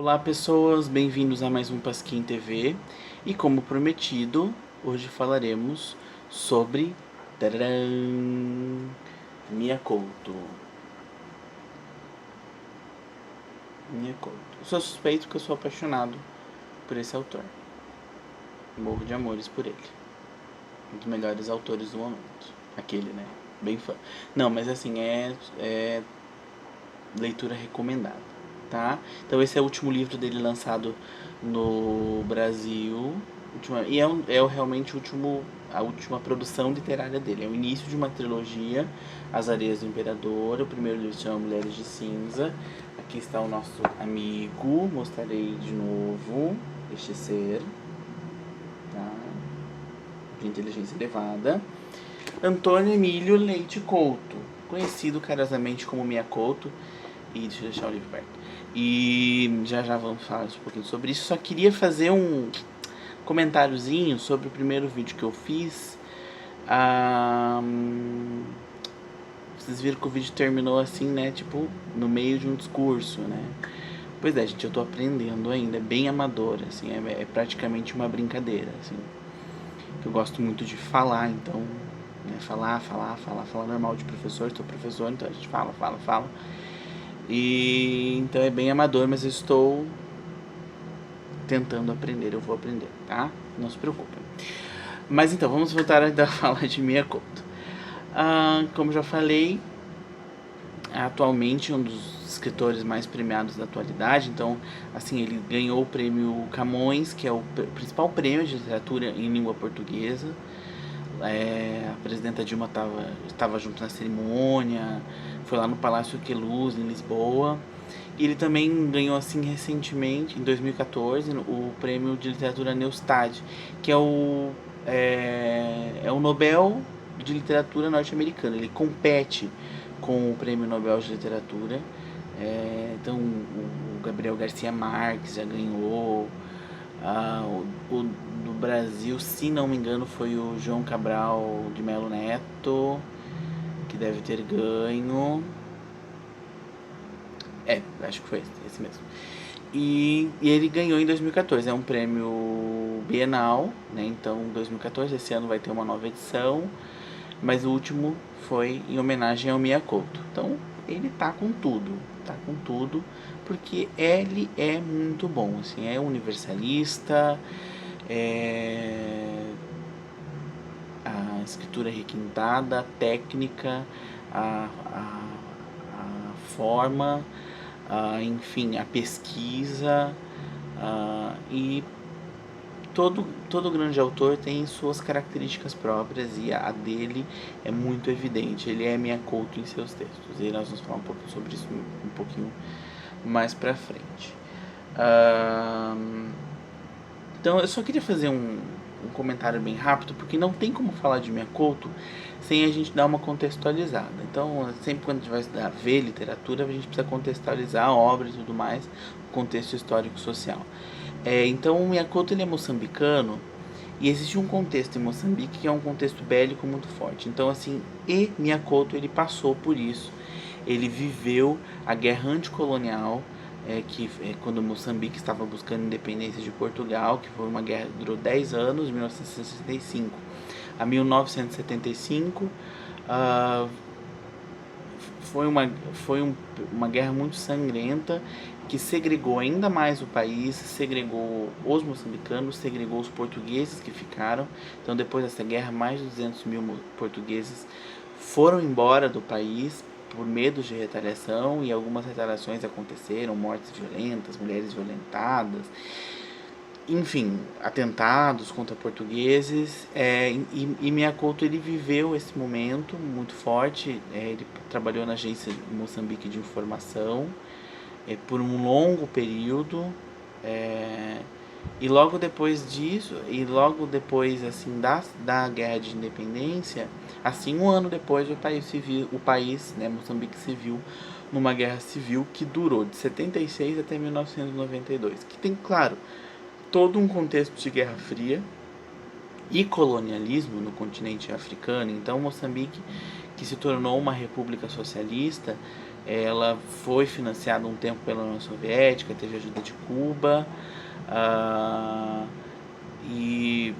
Olá pessoas, bem-vindos a mais um Pasquim TV. E como prometido, hoje falaremos sobre tararam, Mia Couto. Mia Couto. Eu sou suspeito que eu sou apaixonado por esse autor. Morro de amores por ele. Um dos melhores autores do momento. Aquele, né? Bem fã. Não, mas assim, é leitura recomendada, tá? Então esse é o último livro dele lançado no Brasil, e realmente a última produção literária dele. É o início de uma trilogia, As Areias do Imperador. O primeiro livro se chama Mulheres de Cinza. Aqui está o nosso amigo, mostrarei de novo este ser, tá? De inteligência elevada. Antônio Emílio Leite Couto, conhecido carinhosamente como Mia Couto. E deixa eu deixar o livro perto. E já vamos falar um pouquinho sobre isso. Só queria fazer um comentáriozinho sobre o primeiro vídeo que eu fiz. Vocês viram que o vídeo terminou assim, né? Tipo, no meio de um discurso, né? Pois é, gente, eu tô aprendendo ainda. É bem amador, assim. É praticamente uma brincadeira, assim. Eu gosto muito de falar, então... Né, falar normal de professor. Sou professor, então a gente fala. E então é bem amador, mas eu estou tentando aprender, eu vou aprender, tá? Não se preocupem. Mas então, vamos voltar a falar de Mia Couto. Como já falei, é atualmente um dos escritores mais premiados da atualidade. Então, assim, ele ganhou o prêmio Camões, que é o principal prêmio de literatura em língua portuguesa. A presidenta Dilma estava junto na cerimônia, foi lá no Palácio Queluz, em Lisboa. E ele também ganhou, assim, recentemente, em 2014, o prêmio de literatura Neustadt, que é o Nobel de literatura norte-americano. Ele compete com o prêmio Nobel de literatura. Então, o Gabriel Garcia Marques já ganhou. O do Brasil, se não me engano, foi o João Cabral de Melo Neto, que deve ter ganho. Acho que foi esse mesmo. E ele ganhou em 2014. É um prêmio bienal, né? Então, 2014, esse ano vai ter uma nova edição. Mas o último foi em homenagem ao Mia Couto. Então, ele tá com tudo, porque ele é muito bom, assim, é universalista, a escritura requintada, a técnica, a forma, enfim, a pesquisa, e todo grande autor tem suas características próprias, e a dele é muito evidente. Ele é Mia Couto em seus textos, e nós vamos falar um pouco sobre isso um pouquinho mais pra frente. Então eu só queria fazer um comentário bem rápido, porque não tem como falar de Mia Couto sem a gente dar uma contextualizada. Então, sempre quando a gente vai estudar, ver literatura, a gente precisa contextualizar a obra e tudo mais, o contexto histórico-social. Então, o Mia Couto, ele é moçambicano, e existe um contexto em Moçambique que é um contexto bélico muito forte. Então, assim, Mia Couto, ele passou por isso. Ele viveu a guerra anticolonial, quando Moçambique estava buscando independência de Portugal, que foi uma guerra que durou 10 anos, de 1965 a 1975. Foi uma guerra muito sangrenta, que segregou ainda mais o país, segregou os moçambicanos, segregou os portugueses que ficaram. Então, depois dessa guerra, mais de 200 mil portugueses foram embora do país por medo de retaliação, e algumas retaliações aconteceram, mortes violentas, mulheres violentadas, enfim, atentados contra portugueses. E Mia Couto, ele viveu esse momento muito forte. Ele trabalhou na agência de Moçambique de informação por um longo período, e logo depois disso, assim, da guerra de independência, assim, um ano depois, o país, né, Moçambique, se viu numa guerra civil que durou de 76 até 1992, que tem, claro, todo um contexto de Guerra Fria e colonialismo no continente africano. Então, Moçambique, que se tornou uma república socialista. Ela foi financiada um tempo pela União Soviética, teve ajuda de Cuba, e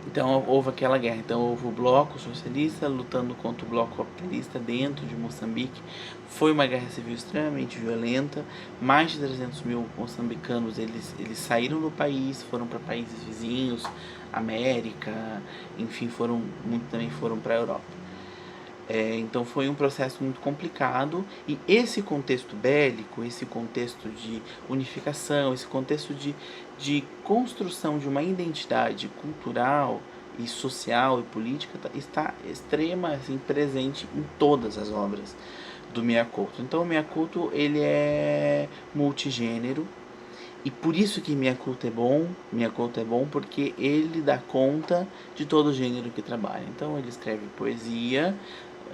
então houve aquela guerra. Então houve o bloco socialista lutando contra o bloco capitalista dentro de Moçambique. Foi uma guerra civil extremamente violenta. Mais de 300 mil moçambicanos eles saíram do país, foram para países vizinhos, América, enfim, também foram para a Europa. Então foi um processo muito complicado, e esse contexto bélico, esse contexto de unificação, esse contexto de construção de uma identidade cultural e social e política está extrema, assim, presente em todas as obras do Miyakoto. Então o Miyakoto ele é multigênero, e por isso que Miyakoto é bom porque ele dá conta de todo o gênero que trabalha. Então ele escreve poesia,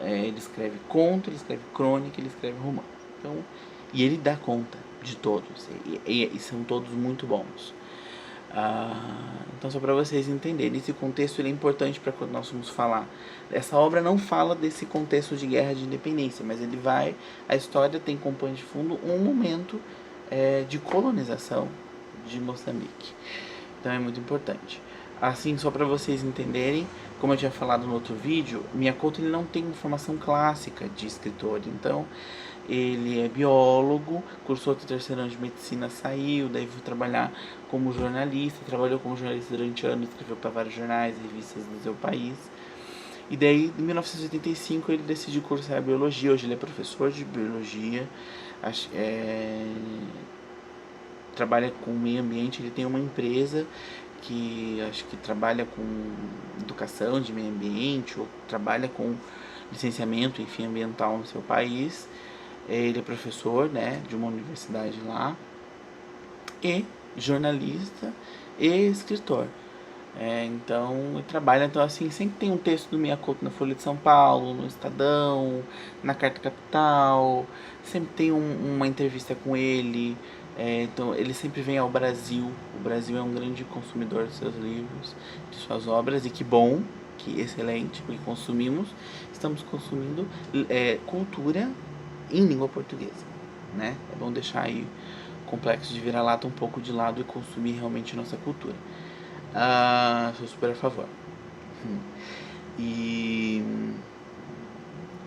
ele escreve conto, ele escreve crônica, ele escreve romance. Então, e ele dá conta de todos, e são todos muito bons. Então, só para vocês entenderem, esse contexto ele é importante para quando nós vamos falar. Essa obra não fala desse contexto de guerra de independência, mas a história tem como pano de fundo um momento de colonização de Moçambique. Então é muito importante. Assim, só para vocês entenderem, como eu tinha falado no outro vídeo, Miyakoto ele não tem uma formação clássica de escritor. Então, ele é biólogo, cursou o terceiro ano de medicina, saiu, daí foi trabalhar como jornalista, trabalhou como jornalista durante anos, escreveu para vários jornais e revistas do seu país. E daí, em 1985, ele decidiu cursar biologia. Hoje ele é professor de biologia, trabalha com o meio ambiente, ele tem uma empresa que acho que trabalha com educação de meio ambiente, ou trabalha com licenciamento, enfim, ambiental no seu país. Ele é professor, né, de uma universidade lá, e jornalista e escritor. Então, ele trabalha, então assim, sempre tem um texto do Miyakoto na Folha de São Paulo, no Estadão, na Carta Capital, sempre tem uma entrevista com ele. Então ele sempre vem ao Brasil. O Brasil é um grande consumidor de seus livros, de suas obras, e que bom, que excelente, porque estamos consumindo cultura em língua portuguesa, né? É bom deixar aí o complexo de vira-lata um pouco de lado e consumir realmente nossa cultura. Sou super a favor.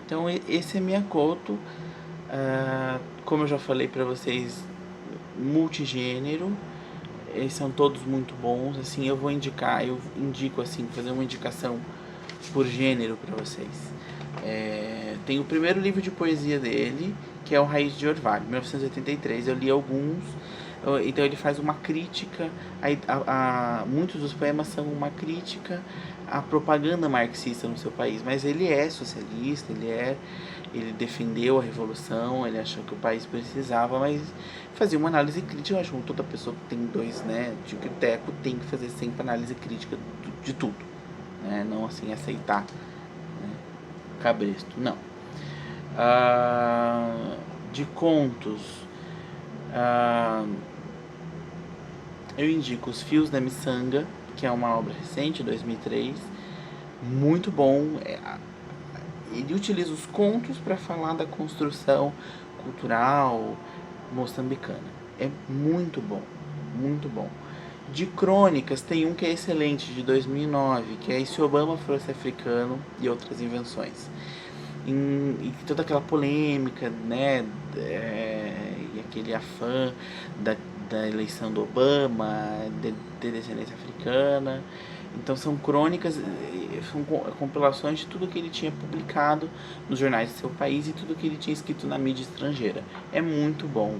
Então esse é Miyakoto. Como eu já falei para vocês, multigênero, eles são todos muito bons. Assim, eu indico assim, fazer uma indicação por gênero para vocês. Tem o primeiro livro de poesia dele, que é o Raiz de Orvalho, 1983. Eu li alguns. Então ele faz uma crítica, muitos dos poemas são uma crítica à propaganda marxista no seu país, mas ele é socialista, ele defendeu a revolução, ele achou que o país precisava, mas fazia uma análise crítica. Eu acho que toda pessoa que tem dois, né, de critério tem que fazer sempre análise crítica de tudo, né, não assim aceitar, né, cabresto, não. De contos, eu indico Os Fios da Miçanga, que é uma obra recente, 2003, muito bom. Ele utiliza os contos para falar da construção cultural moçambicana. É muito bom, muito bom. De crônicas, tem um que é excelente, de 2009, que é E se Obama fosse africano e outras invenções. E toda aquela polêmica, né, e aquele afã da eleição do Obama, de descendência africana. Então são crônicas, são compilações de tudo que ele tinha publicado nos jornais de seu país e tudo que ele tinha escrito na mídia estrangeira. É muito bom,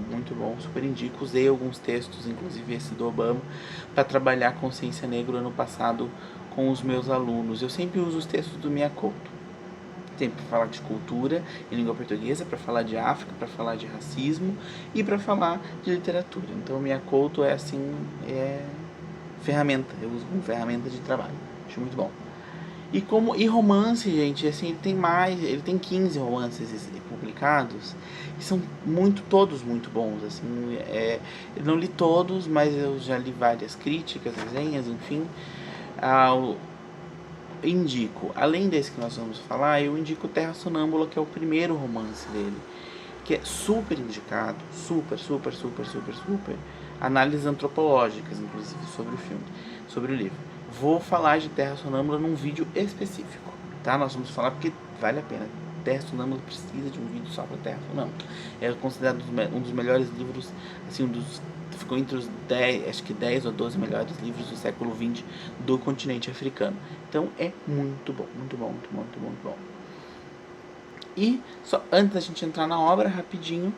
super indico. Usei alguns textos, inclusive esse do Obama, para trabalhar consciência negra ano passado com os meus alunos. Eu sempre uso os textos do Miyakoto, sempre para falar de cultura em língua portuguesa, para falar de África, para falar de racismo e para falar de literatura. Então o Miyakoto é assim, ferramenta, eu uso como ferramenta de trabalho, acho muito bom. E romance, gente, assim, ele tem 15 romances publicados, e são todos muito bons, assim, eu não li todos, mas eu já li várias críticas, resenhas, enfim. indico, além desse que nós vamos falar, eu indico Terra Sonâmbula, que é o primeiro romance dele, que é super indicado, super, análises antropológicas, inclusive, sobre o filme, sobre o livro. Vou falar de Terra Sonâmbula num vídeo específico, tá? Nós vamos falar porque vale a pena. Terra Sonâmbula precisa de um vídeo só para Terra Sonâmbula. É considerado um dos melhores livros, assim, ficou entre os 10, acho que 10 ou 12 melhores livros do século XX do continente africano. Então é muito bom, muito bom, muito bom, muito bom, muito bom. E só antes da gente entrar na obra, rapidinho,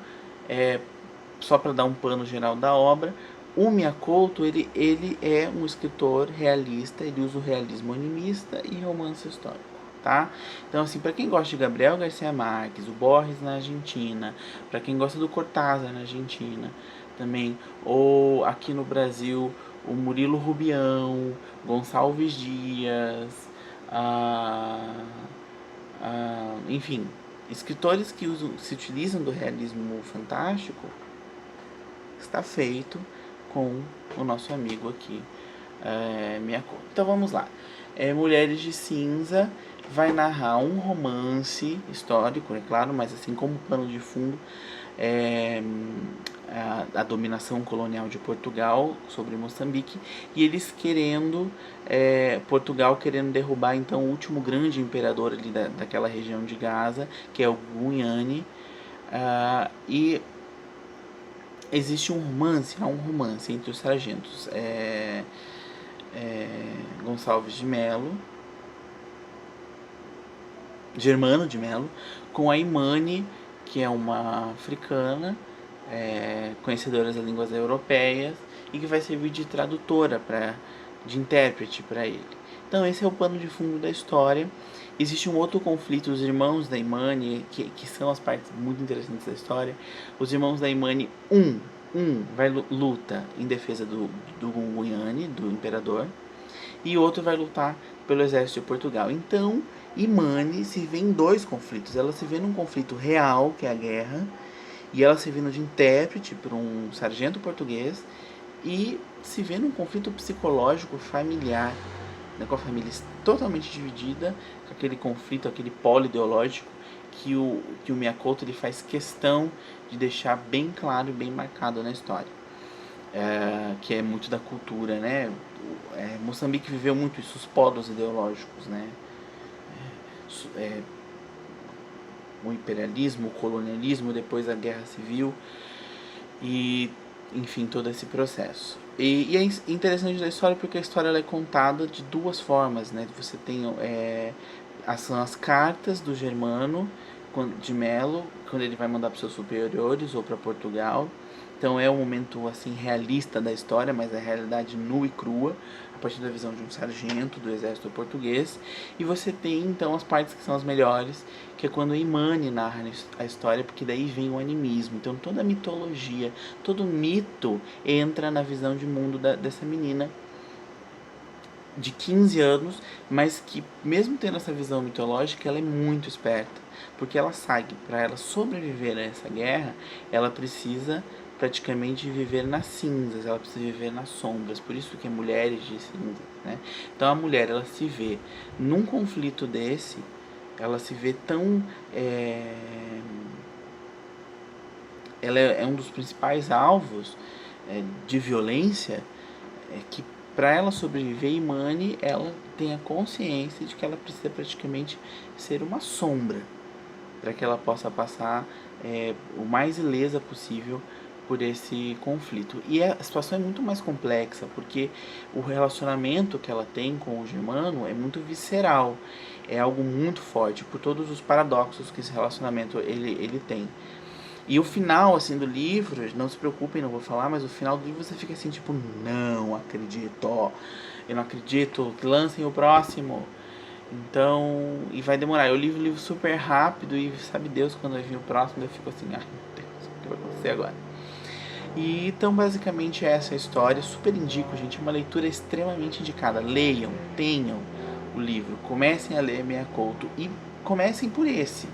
só para dar um pano geral da obra, o Miyakoto, ele é um escritor realista, ele usa o realismo animista e romance histórico, tá? Então, assim, para quem gosta de Gabriel Garcia Marques, o Borges na Argentina, para quem gosta do Cortázar na Argentina também, ou aqui no Brasil, o Murilo Rubião, Gonçalves Dias, enfim, escritores que se utilizam do realismo fantástico, está feito com o nosso amigo aqui, Miyakoto. Então vamos lá. Mulheres de Cinza vai narrar um romance histórico, é claro, mas assim como pano de fundo, a dominação colonial de Portugal sobre Moçambique, e eles querendo, Portugal querendo derrubar então o último grande imperador ali daquela região de Gaza, que é o Guiane, e existe há um romance entre os sargentos Gonçalves de Melo, Germano de Melo, com a Imani, que é uma africana, conhecedora das línguas europeias, e que vai servir de tradutora, de intérprete para ele. Então esse é o pano de fundo da história. Existe um outro conflito, os irmãos da Imani, que são as partes muito interessantes da história. Os irmãos da Imani, luta em defesa do Guiane, do imperador, e outro vai lutar pelo exército de Portugal. Então, Imani se vê em dois conflitos. Ela se vê num conflito real, que é a guerra, e ela se vê de intérprete por um sargento português, e se vê num conflito psicológico familiar, né, com a família totalmente dividida, com aquele conflito, aquele polo ideológico que o Miyakoto ele faz questão de deixar bem claro e bem marcado na história, que é muito da cultura, né? Moçambique viveu muito isso, os polos ideológicos, né? O imperialismo, o colonialismo, depois a guerra civil e, enfim, todo esse processo. E é interessante da história porque a história ela é contada de duas formas, né? Você tem são as cartas do Germano de Melo, quando ele vai mandar para os seus superiores ou para Portugal. Então é um momento assim realista da história, mas é a realidade nua e crua, a partir da visão de um sargento do exército português. E você tem então as partes que são as melhores, que é quando Imani narra a história, porque daí vem o animismo. Então toda a mitologia, todo mito entra na visão de mundo dessa menina de 15 anos, mas que mesmo tendo essa visão mitológica, ela é muito esperta, porque ela sabe, para ela sobreviver a essa guerra, ela precisa praticamente viver nas cinzas, ela precisa viver nas sombras, por isso que é mulheres de cinza, né? Então a mulher, ela se vê num conflito desse, ela se vê tão... ela é um dos principais alvos de violência, que para ela sobreviver, Imani, ela tem a consciência de que ela precisa praticamente ser uma sombra para que ela possa passar o mais ilesa possível por esse conflito. E a situação é muito mais complexa, porque o relacionamento que ela tem com o Germano é muito visceral, é algo muito forte, por todos os paradoxos que esse relacionamento ele tem. E o final, assim, do livro, não se preocupem, não vou falar, mas o final do livro você fica assim, tipo, não acredito, eu não acredito, lancem o próximo. Então, e vai demorar. Eu li o livro super rápido e sabe Deus quando vai vir o próximo, eu fico assim, ai meu Deus, o que vai acontecer agora? E então, basicamente, essa é a história. Super indico, gente, é uma leitura extremamente indicada. Leiam, tenham o livro, comecem a ler Miyakoto e comecem por esse.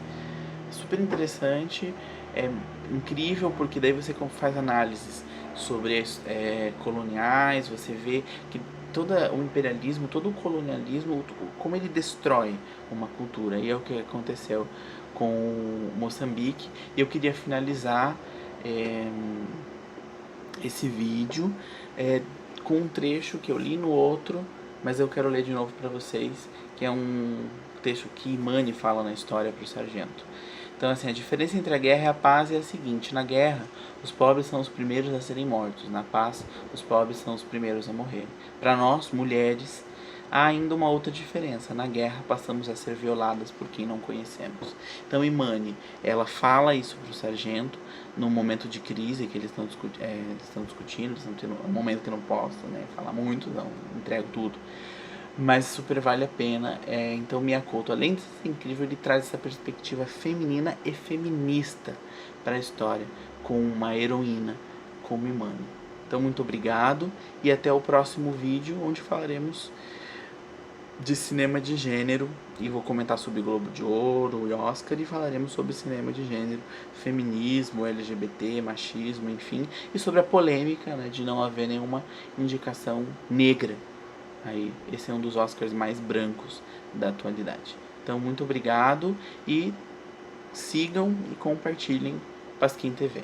Super interessante, é incrível porque daí você faz análises sobre coloniais, você vê que todo o imperialismo, todo o colonialismo, como ele destrói uma cultura. E é o que aconteceu com Moçambique. E eu queria finalizar esse vídeo com um trecho que eu li no outro, mas eu quero ler de novo para vocês, que é um texto que Imani fala na história para o sargento. Então, assim, a diferença entre a guerra e a paz é a seguinte: na guerra, os pobres são os primeiros a serem mortos; na paz, os pobres são os primeiros a morrer. Para nós, mulheres, há ainda uma outra diferença: na guerra, passamos a ser violadas por quem não conhecemos. Então, Imani, ela fala isso para o sargento num momento de crise que eles estão discutindo, eles estão tendo um momento que não posso, né, falar muito, não entrego tudo, mas super vale a pena. Então, Mia Couto, além de ser incrível, ele traz essa perspectiva feminina e feminista para a história, com uma heroína como Imani. Então, muito obrigado e até o próximo vídeo, onde falaremos de cinema de gênero, e vou comentar sobre Globo de Ouro e Oscar, e falaremos sobre cinema de gênero, feminismo, LGBT, machismo, enfim, e sobre a polêmica, né, de não haver nenhuma indicação negra. Aí, esse é um dos Oscars mais brancos da atualidade. Então, muito obrigado e sigam e compartilhem Pasquim TV.